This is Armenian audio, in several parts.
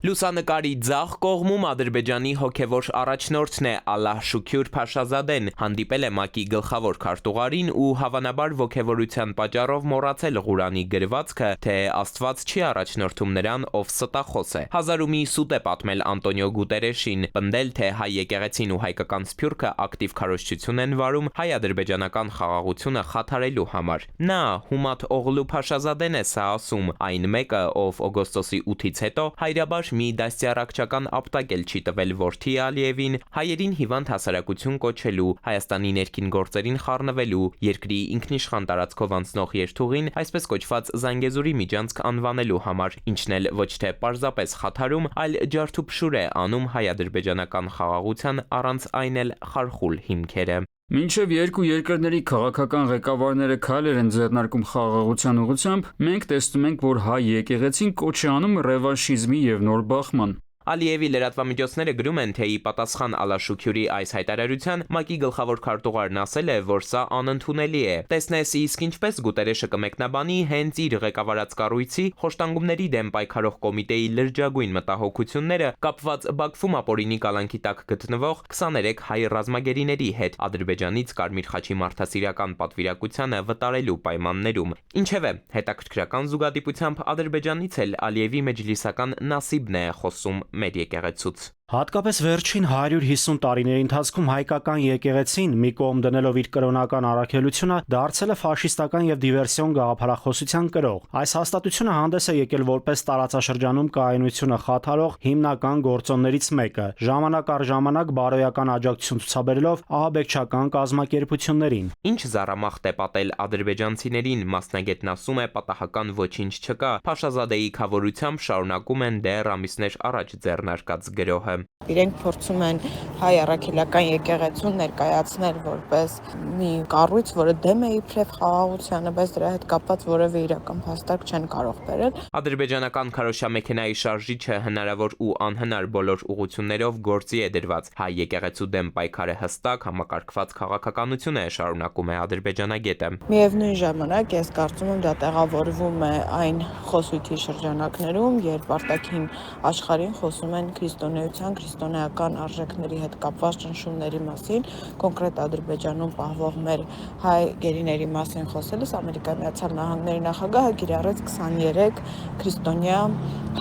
Լուսանկարի ձախ կողմում Ադրբեջանի հոգևոր առաջնորդն է Ալլահ Շուքյուր Փաշազադեն, հանդիպել է ՄԱԿ-ի գլխավոր քարտուղարին ու հավանաբար ոգևորության պատճառով մոռացել Ղուրանի գրվածքը, թե Աստված չի առաջնորդում նրան, ով ստախոս է։ 1000 մի սուտ է պատմել Անտոնիո Գուտերեշին, պնդել, թե հայ եկեղեցին ու հայկական սփյուռքը ակտիվ քարոզչություն են վարում հայ-ադրբեջանական խաղաղությունը խաթարելու համար։ Նա Հումաթ Օղլու Փաշազադեն է սա ասում, այն մեկը, ով օգոստոսի 8-ից հետո հայրաբար մի դաստիարակչական ապտակել չի տվել որդի Ալիևին, հայերին հիվանդ հասարակություն կոչելու, Հայաստանի ներքին գործերին խառնվելու, երկրի ինքնիշխան տարածքով անցնող երթուղին այսպես կոչված Զանգեզուրի միջանցք անվանելու համար, ինչն էլ ոչ թե պարզապես խաթարում, այլ ջարդուփշուր է անում հայ-ադրբեջանական խաղաղության առանց այն էլ խարխուլ հիմքերը։ Մինչև երկու երկրների քաղաքական ղեկավարները քայլեր են ձեռնարկում խաղաղության ուղղությամբ, մենք տեսնում ենք, որ հայ եկեղեցին կոչ է անում ռևանշիզմի եւ նոր բախման։ Ալիևի լրատվամիջոցները գրում են, թե ի պատասխան Ալլահ Շուքյուրի այս հայտարարության ՄԱԿ-ի գլխավոր քարտուղարն ասել է, որ սա անընդունելի է։ Տեսնես իսկ ինչպես Գուտերեշը կմեկնաբանի հենց իր ղեկավարած կառույցի խոշտանգումների դեմ պայքարող կոմիտեի լրջագույն մտահոգությունները կապված Բաքվում ապօրինի կալանքի տակ գտնվող 23 հայ ռազմագերիների հետ Ադրբեջանից Կարմիր խաչի մարդասիրական պատվիրակությանը վտարելու պայմաններում։ Ինչևէ, հետաքրքրական զուգադիպությամբ Ադրբեջանից էլ Ալիևի մեջլիսական Նասիբն է խոսում մեր եկեղեցուց։ Հատկապես վերջին 150 տարիների ընթացքում հայկական եկեղեցին մի կողմ դնելով իր կրոնական առաքելությունը դարձել է ֆաշիստական եւ դիվերսիոն գաղափարախոսության կրող։ Այս հաստատությունը հանդես է եկել որպես տարածաշրջանում կայունությունը խաթարող հիմնական գործոններից մեկը, ժամանակ առ ժամանակ բարոյական աջակցություն ցուցաբերելով ահաբեկչական կազմակերպություններին։ Ինչ զարամախտ է պատել ադրբեջանցիներին, մասնագետն ասում է, պատահական ոչինչ չկա։ Փաշազադեի քավորությամբ շարունակում են դեռ ամիսներ առաջ ձեռնարկած գրոհը։ Իրենք փորձում են հայ առաքելական եկեղեցուն ներկայացնել որպես մի կառույց, որը դեմ է իբրև խաղաղությանը, բայց դրա հետ կապված որևէ իրական փաստարկ չեն կարող բերել։ Ադրբեջանական քարոզչամեքենայի շարժիչը հնարավոր ու անհնար բոլոր ուղղություններով գործի է դրված։ Հայ եկեղեցու դեմ պայքարը հստակ համակարգված քաղաքականություն է, շարունակում է ադրբեջանագետը։ Միևնույն ժամանակ ես կարծում եմ դա տեղավորվում է այն խոսույթի շրջանակներում, երբ արտաքին աշխարհին խոսում են քրիստոնեության, քրիստոնեական արժեքների հետ կապված ճնշումների մասին, կոնկրետ Ադրբեջանում պահվող մեր հայ գերիների մասին խոսելիս Ամերիկայի Միացյալ Նահանգների նախագահը կիրառեց 23 քրիստոնյա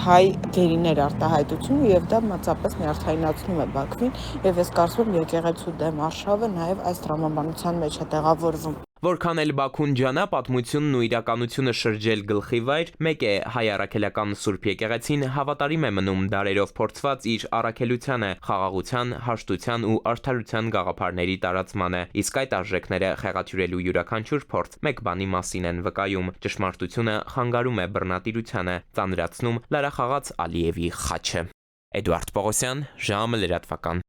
հայ գերիներ արտահայտությունը եւ դա մացապես նյարդայնացնում է Բաքվին եւ ես կարծում եմ եկեղեցու դեմ արշավը նաեւ այս տրամաբանության մեջ է տեղավորվում։ Որքան էլ Բաքուն ջանա պատմությունն ու իրականությունը շրջել գլխի վայր, մեկ է հայ առաքելական Սուրբ եկեղեցին հավատարիմ է մնում դարերով փորձված իր առաքելությանը, խաղաղության, հաշտության ու արդարության գաղափարների տարածմանը, իսկ այդ արժեքները խեղաթյուրելու յուրաքանչյուր փորձ մեկ բանի մասին են վկայում՝ ճշմարտությունը խանգարում է բռնատիրությանը, ծանրացնում լարախաղաց Ալիևի խաչը։ Էդուարդ Պողոսյան, ժամը լրատվական։